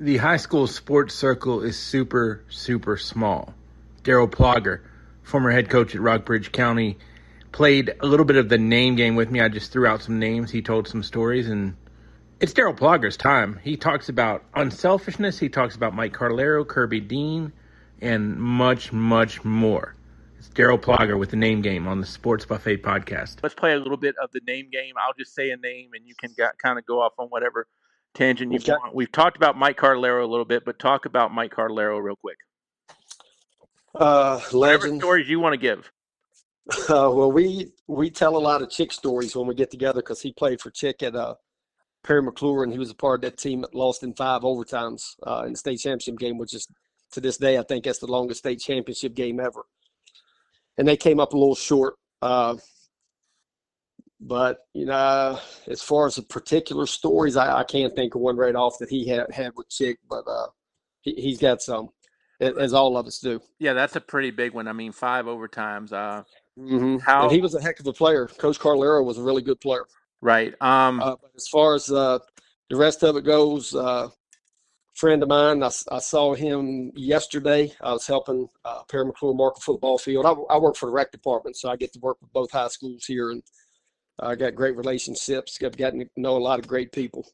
The high school sports circle is super, super small. Darrell Plogger, former head coach at Rockbridge County, played a little bit of the name game with me. I just threw out some names. He told some stories, and it's Darrell Plogger's time. He talks about unselfishness. He talks about Mike Cartolaro, Kirby Dean, and much, much more. It's Darrell Plogger with the name game on the Sports Buffet podcast. Let's play a little bit of the name game. I'll just say a name, and you can kind of go off on whatever tangent you want. We've talked about Mike Cartolaro a little bit, but talk about Mike Cartolaro real quick. Legend. Whatever stories you want to give. Well, we tell a lot of Chick stories when we get together because he played for Chick at Perry McClure, and he was a part of that team that lost in 5 overtimes in the state championship game, which is, to this day, I think that's the longest state championship game ever. And they came up a little short. But, as far as the particular stories, I can't think of one right off that he had with Chick, but he's got some, as all of us do. Yeah, that's a pretty big one. I mean, 5 overtimes. And he was a heck of a player. Coach Cartolaro was a really good player. Right. But as far as the rest of it goes, friend of mine, I saw him yesterday. I was helping Perry McClure mark a football field. I work for the rec department, so I get to work with both high schools here, and I got great relationships. I've gotten to know a lot of great people.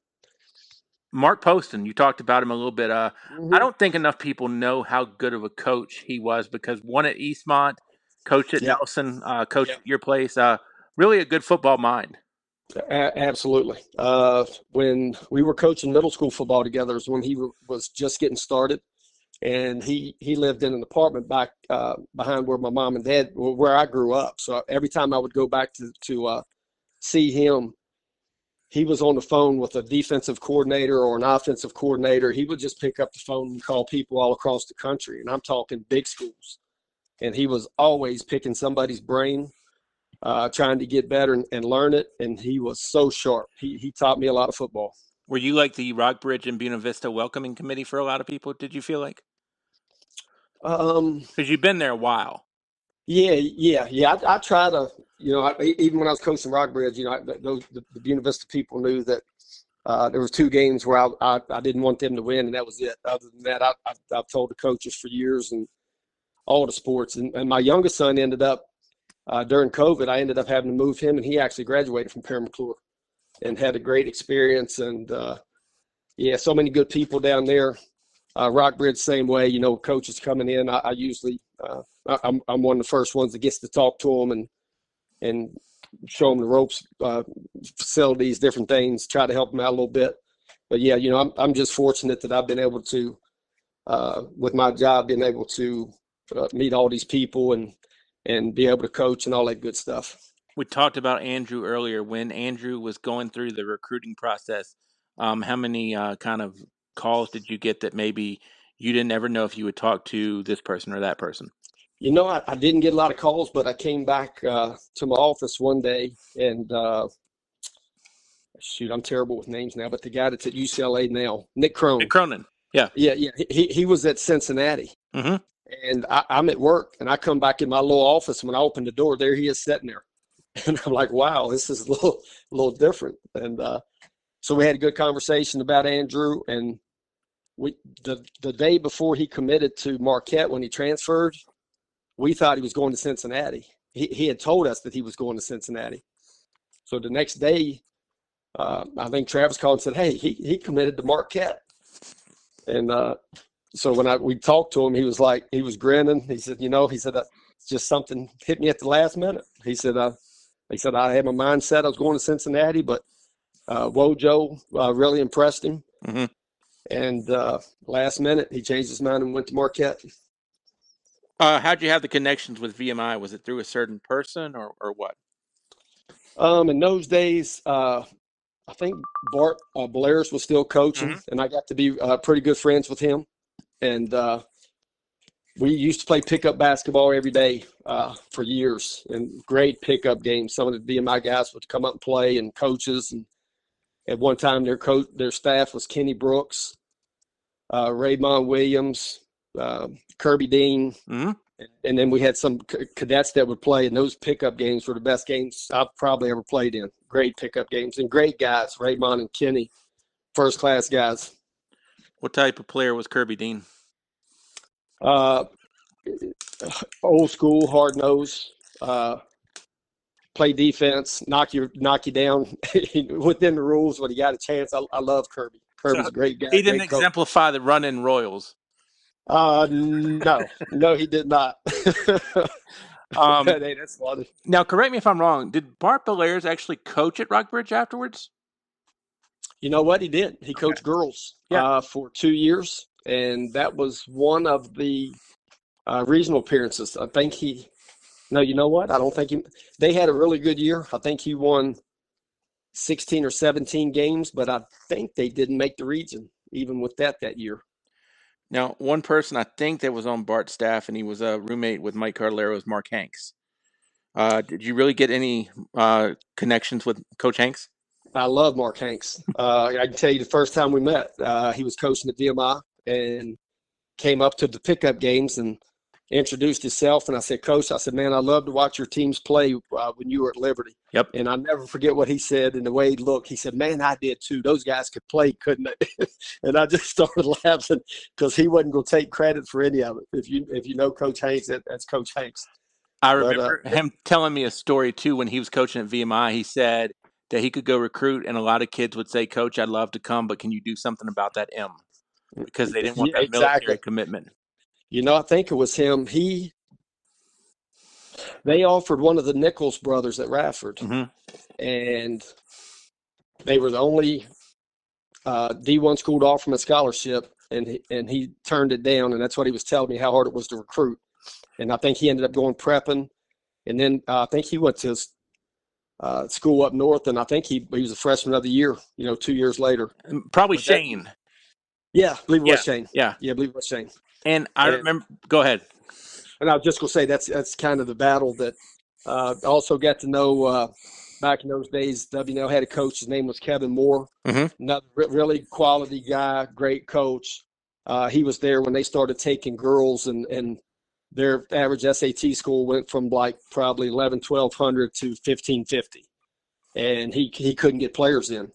Mark Poston, you talked about him a little bit. I don't think enough people know how good of a coach he was because one at Eastmont, coach at Nelson, coach at your place, really a good football mind. Absolutely. When we were coaching middle school football together is when he was just getting started, and he lived in an apartment back behind where my mom and dad, where I grew up. So every time I would go back to see him, he was on the phone with a defensive coordinator or an offensive coordinator. He would just pick up the phone and call people all across the country, and I'm talking big schools. And he was always picking somebody's brain, trying to get better and learn it, and he was so sharp. He taught me a lot of football. Were you like the Rockbridge and Buena Vista welcoming committee for a lot of people, did you feel like? Because you've been there a while. Yeah. I try to, even when I was coaching Rockbridge, the Buena Vista people knew that there was 2 games where I didn't want them to win, and that was it. Other than that, I've told the coaches for years and all the sports. And my youngest son ended up, during COVID, I ended up having to move him, and he actually graduated from Perry McClure and had a great experience. And, so many good people down there. Rockbridge, same way, coaches coming in. I usually I'm one of the first ones that gets to talk to them and show them the ropes, facilities, different things, try to help them out a little bit. But, I'm just fortunate that I've been able to, with my job, being able to meet all these people and be able to coach and all that good stuff. We talked about Andrew earlier. When Andrew was going through the recruiting process, how many kind of calls did you get that maybe you didn't ever know if you would talk to this person or that person? I didn't get a lot of calls, but I came back to my office one day and I'm terrible with names now, but the guy that's at UCLA now, Nick Cronin. Nick Cronin, yeah. He was at Cincinnati. Mm-hmm. And I'm at work, and I come back in my little office, and when I open the door, there he is sitting there. And I'm like, wow, this is a little different. And so we had a good conversation about Andrew, and the day before he committed to Marquette when he transferred, we thought he was going to Cincinnati. He had told us that he was going to Cincinnati. So the next day, I think Travis called and said, hey, he committed to Marquette. And so when we talked to him, he was grinning. He said, it's just something hit me at the last minute. He said, I had my mind set. I was going to Cincinnati, but Wojo really impressed him. Mm-hmm. And last minute, he changed his mind and went to Marquette. How'd you have the connections with VMI? Was it through a certain person or what? In those days, I think Bart Blair's was still coaching, and I got to be pretty good friends with him. And we used to play pickup basketball every day for years, and great pickup games. Some of the VMI guys would come up and play, and coaches. And at one time, their staff was Kenny Brooks, Raymond Williams, Kirby Dean. Mm-hmm. And then we had some cadets that would play, and those pickup games were the best games I've probably ever played in. Great pickup games and great guys, Raymond and Kenny, first-class guys. What type of player was Kirby Dean? Uh, Old school, hard nose. Play defense, knock you down within the rules when he got a chance. I love Kirby. So Kirby's a great guy, he didn't great coach. exemplify the run-in Royals. No, he did not. Hey, that's funny. Now, correct me if I'm wrong. Did Bart Belair's actually coach at Rockbridge afterwards? You know what he did? He coached girls for 2 years, and that was one of the regional appearances. I think he. No, you know what? I don't think he. They had a really good year. I think he won 16 or 17 games, but I think they didn't make the region even with that year. Now, one person I think that was on Bart's staff, and he was a roommate with Mike Cartolaro, is Mark Hanks. Did you really get any connections with Coach Hanks? I love Mark Hanks. I can tell you the first time we met, he was coaching at VMI and came up to the pickup games and introduced himself. And I said, Coach, man, I love to watch your teams play when you were at Liberty. Yep. And I never forget what he said and the way he looked. He said, man, I did too. Those guys could play, couldn't they? And I just started laughing because he wasn't going to take credit for any of it. If you know Coach Hanks, that's Coach Hanks. I remember him telling me a story too when he was coaching at VMI. He said that he could go recruit, and a lot of kids would say, Coach, I'd love to come, but can you do something about that M? Because they didn't want that military commitment. You know, I think it was him. They offered one of the Nichols brothers at Radford, and they were the only D1 school to offer him a scholarship, and he turned it down, and that's what he was telling me, how hard it was to recruit. And I think he ended up going prepping, and then I think he went to his school up north, and I think he was a freshman of the year, 2 years later. Probably Shane. Yeah, I believe it was Shane. Yeah, I believe it was Shane. And I remember – go ahead. And I was just going to say that's kind of the battle that I also got to know back in those days. WNL had a coach. His name was Kevin Moore. Another really quality guy, great coach. He was there when they started taking girls, and their average SAT score went from like probably 1,100 to 1,550. And he couldn't get players in.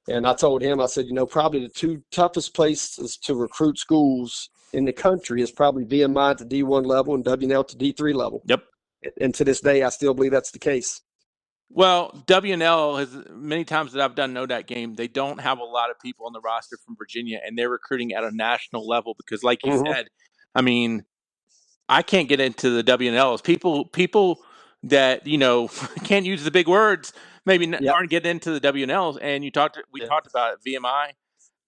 And I told him, I said, probably the two toughest places to recruit schools in the country is probably VMI at the D1 level and WNL to D3 level. Yep. And to this day, I still believe that's the case. Well, WNL has many times that I've done NODAT game, they don't have a lot of people on the roster from Virginia, and they're recruiting at a national level because, like you said, I mean, I can't get into the WNLs. People that can't use the big words maybe aren't getting into the WNLs. And we talked about it, VMI.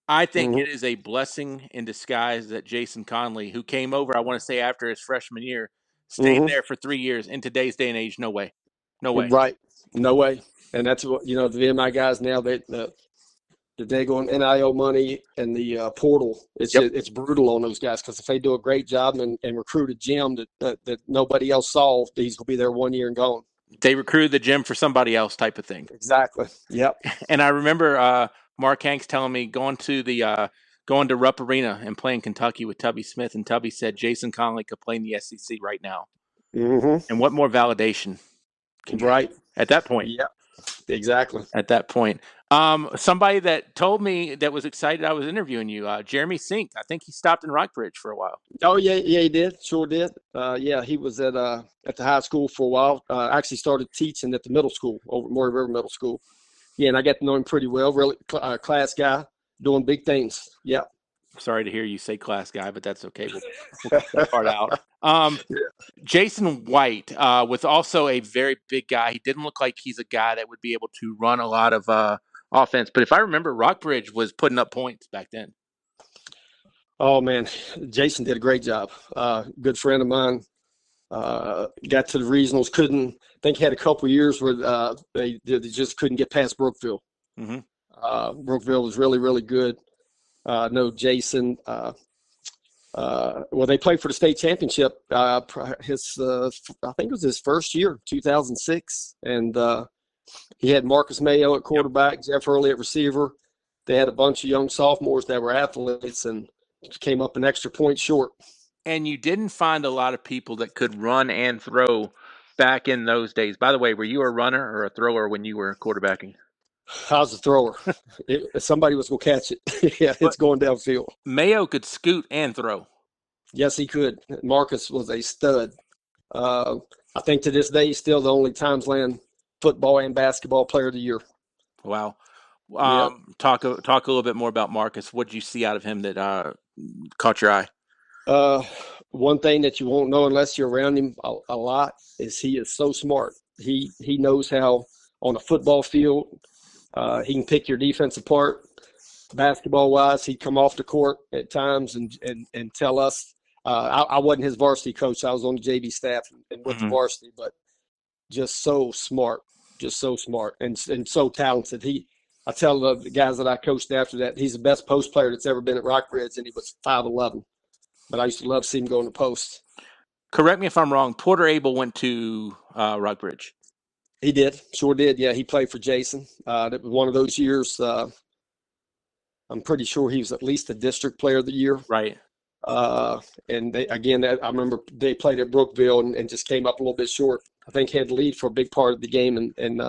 I think it is a blessing in disguise that Jason Conley, who came over, I want to say after his freshman year, stayed there for 3 years. In today's day and age, no way. Right, no way. And that's what the VMI guys now. The daggone NIL money and the portal. It's brutal on those guys because if they do a great job and recruit a gym that nobody else saw, he's gonna be there 1 year and gone. They recruited the gym for somebody else, type of thing. Exactly. Yep. And I remember Mark Hanks telling me going to Rupp Arena and playing Kentucky with Tubby Smith, and Tubby said Jason Conley could play in the SEC right now. And what more validation? Right. At that point. Yeah. Exactly. At that point. Somebody that told me that was excited I was interviewing you, Jeremy Sink. I think he stopped in Rockbridge for a while. Oh yeah, he did. Sure did. He was at the high school for a while. Actually started teaching at the middle school, over Maury River Middle School. Yeah, and I got to know him pretty well. Really class guy, doing big things. Yeah. Sorry to hear you say class guy, but that's okay. We'll cut that part out. Jason White was also a very big guy. He didn't look like he's a guy that would be able to run a lot of offense. But if I remember, Rockbridge was putting up points back then. Oh, man. Jason did a great job. Good friend of mine. Got to the regionals. He had a couple years where they just couldn't get past Brookville. Brookville was really, really good. I know Jason. They played for the state championship. I think it was his first year, 2006, and he had Marcus Mayo at quarterback, Jeff Early at receiver. They had a bunch of young sophomores that were athletes and came up an extra point short. And you didn't find a lot of people that could run and throw back in those days. By the way, were you a runner or a thrower when you were quarterbacking? How's the thrower? Somebody was going to catch it. Yeah, it's going downfield. Mayo could scoot and throw. Yes, he could. Marcus was a stud. I think to this day, he's still the only Timesland football and basketball player of the year. Wow. Yeah. Talk a little bit more about Marcus. What did you see out of him that caught your eye? One thing that you won't know unless you're around him a lot is he is so smart. He knows how on a football field he can pick your defense apart. Basketball wise, he'd come off the court at times and tell us. I wasn't his varsity coach. I was on the JV staff and with the varsity, but just so smart, and so talented. I tell the guys that I coached after that, he's the best post player that's ever been at Rockbridge, and he was 5'11". But I used to love seeing him go in the post. Correct me if I'm wrong. Porter Abel went to Rockbridge. He did, sure did. Yeah, he played for Jason. That was one of those years. I'm pretty sure he was at least a district player of the year. Right. And I remember they played at Brookville and just came up a little bit short. I think he had the lead for a big part of the game, and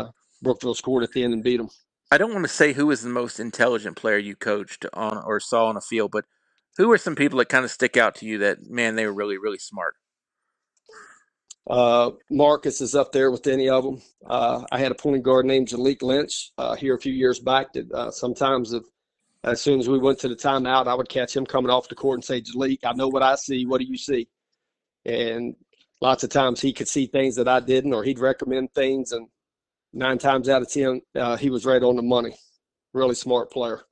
Brookville scored at the end and beat them. I don't want to say who was the most intelligent player you coached on or saw on a field, but who were some people that kind of stick out to you that, man, they were really, really smart? Marcus is up there with any of them. I had a point guard named Jalik Lynch here a few years back that sometimes as soon as we went to the timeout, I would catch him coming off the court and say, Jalik, I know what I see. What do you see? And lots of times he could see things that I didn't, or he'd recommend things. And 9 times out of 10, he was right on the money. Really smart player.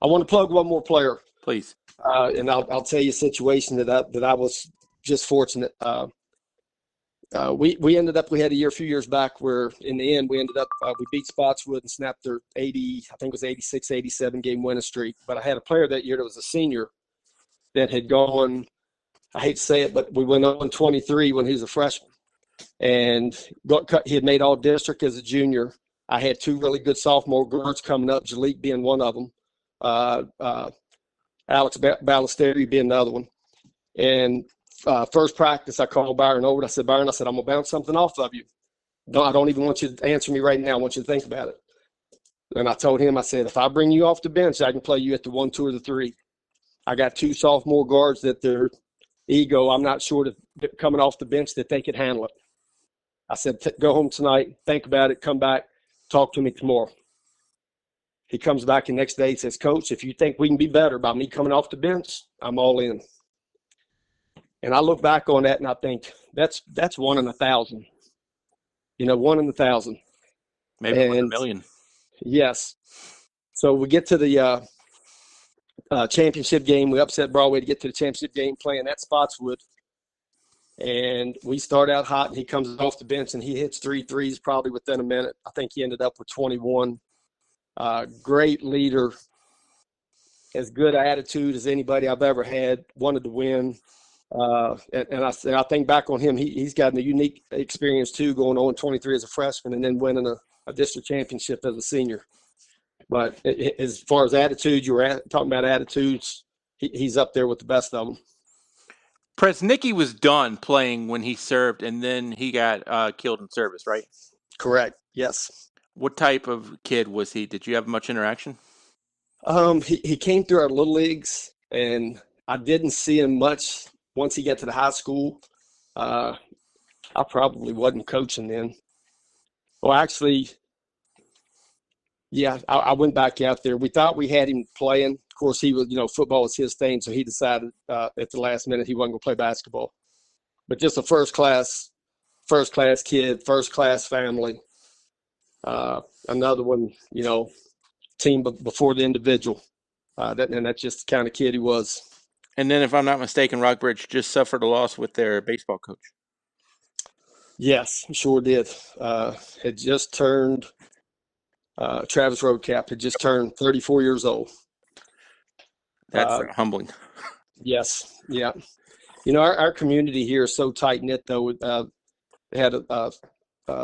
I want to plug one more player. Please. And I'll tell you a situation that I was just fortunate. We ended up, we had a few years back where in the end we ended up, we beat Spotswood and snapped their 86, 87 game winning streak. But I had a player that year that was a senior that had gone, I hate to say it, but we went on 23 when he was a freshman. And he had made all district as a junior. I had 2 really good sophomore guards coming up, Jalik being one of them, Alex Ballesteri being the other one. And first practice, I called Byron over. I said, Byron, I'm going to bounce something off of you. I don't even want you to answer me right now. I want you to think about it. And I told him, I said, if I bring you off the bench, I can play you at the 1, 2, or the 3. I got 2 sophomore guards that their ego, I'm not sure that coming off the bench that they could handle it. I said, go home tonight, think about it, come back, talk to me tomorrow. He comes back the next day, he says, Coach, if you think we can be better by me coming off the bench, I'm all in. And I look back on that and I think that's 1 in 1,000. 1 in 1,000. Maybe 1 in a million. Yes. So we get to the championship game. We upset Broadway to get to the championship game playing at Spotswood. And we start out hot, and he comes off the bench, and he hits 3 threes probably within a minute. I think he ended up with 21. Great leader, as good attitude as anybody I've ever had, wanted to win. And I think back on him, he's gotten a unique experience too, going on 23 as a freshman and then winning a district championship as a senior. But as far as attitude, you were talking about attitudes, he's up there with the best of them. Presnicki was done playing when he served, and then he got killed in service, right? Correct. Yes. What type of kid was he? Did you have much interaction? He came through our little leagues, and I didn't see him much once he got to the high school. I probably wasn't coaching then. Well, actually, yeah, I went back out there. We thought we had him playing. Of course, he was, football was his thing, so he decided at the last minute he wasn't going to play basketball. But just a first class kid, first class family. Another one, team before the individual. And that's just the kind of kid he was. And then, if I'm not mistaken, Rockbridge just suffered a loss with their baseball coach. Yes, sure did. Had just turned Travis Roadcap had just turned 34 years old. That's humbling. Yes, yeah. Our community here is so tight knit. Though they had a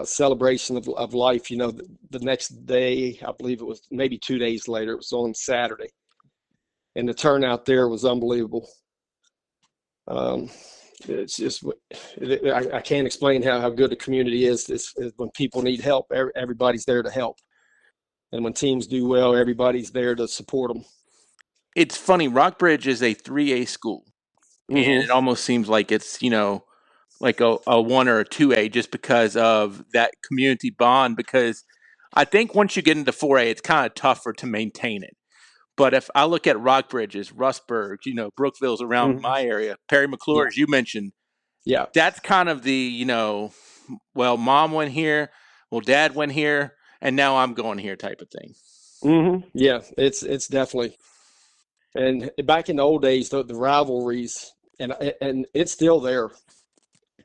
celebration of life. The next day, I believe it was maybe 2 days later. It was on Saturday, and the turnout there was unbelievable. It's just I can't explain how good the community is. It's when people need help, everybody's there to help. And when teams do well, everybody's there to support them. It's funny. Rockbridge is a 3A school, and it almost seems like it's, like a 1 or a 2A just because of that community bond. Because I think once you get into 4A, it's kind of tougher to maintain it. But if I look at Rockbridges, Rustburg, Brookville's around my area, Perry McClure, as you mentioned, Yeah. that's kind of the, well, mom went here, well, dad went here, and now I'm going here type of thing. Yeah, it's definitely. And back in the old days, the rivalries, and it's still there,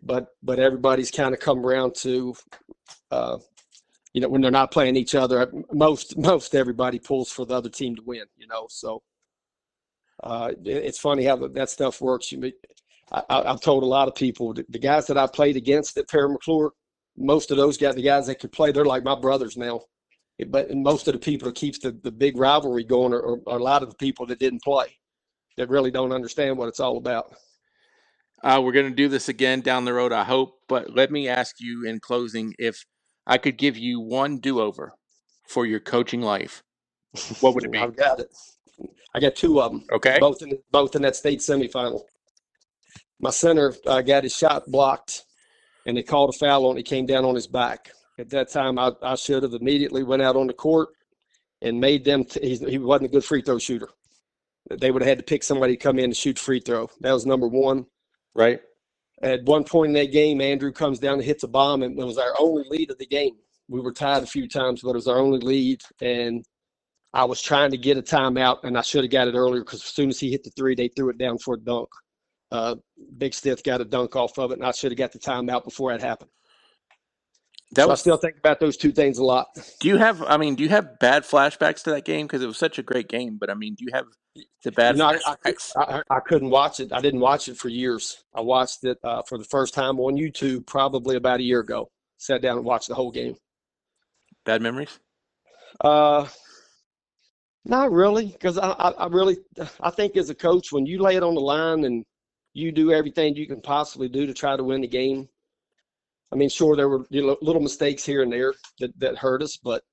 but everybody's kind of come around to, when they're not playing each other, most everybody pulls for the other team to win. So it's funny how that stuff works. I've told a lot of people, the guys that I played against at Perry McClure, most of those guys, the guys that could play, they're like my brothers now. But most of the people that keeps the big rivalry going are a lot of the people that didn't play, that really don't understand what it's all about. We're going to do this again down the road, I hope. But let me ask you in closing, if I could give you one do-over for your coaching life, what would it be? I've got it. I got 2 of them. Okay. Both in that state semifinal. My center got his shot blocked, and they called a foul on it. He came down on his back. At that time, I should have immediately went out on the court and made them. He wasn't a good free throw shooter. They would have had to pick somebody to come in and shoot free throw. That was number 1. Right. At one point in that game, Andrew comes down and hits a bomb, and it was our only lead of the game. We were tied a few times, but it was our only lead. And I was trying to get a timeout, and I should have got it earlier because as soon as he hit the 3, they threw it down for a dunk. Big Stiff got a dunk off of it, and I should have got the timeout before that happened. I still think about those 2 things a lot. Do you have bad flashbacks to that game? Because it was such a great game. But, do you have the bad flashbacks? I couldn't watch it. I didn't watch it for years. I watched it for the first time on YouTube probably about a year ago. Sat down and watched the whole game. Bad memories? Not really, because I think as a coach, when you lay it on the line and you do everything you can possibly do to try to win the game, sure, there were little mistakes here and there that hurt us, but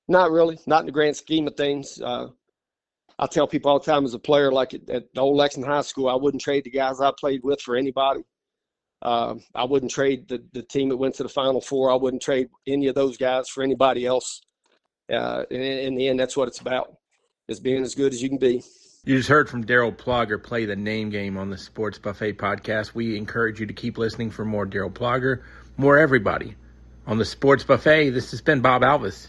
not really, not in the grand scheme of things. I tell people all the time as a player, like at the old Lexington High School, I wouldn't trade the guys I played with for anybody. I wouldn't trade the team that went to the Final Four. I wouldn't trade any of those guys for anybody else. In the end, that's what it's about, is being as good as you can be. You just heard from Darrell Plogger, Play the Name Game on the Sports Buffet podcast. We encourage you to keep listening for more Darrell Plogger, more everybody. On the Sports Buffet, this has been Bob Alvis.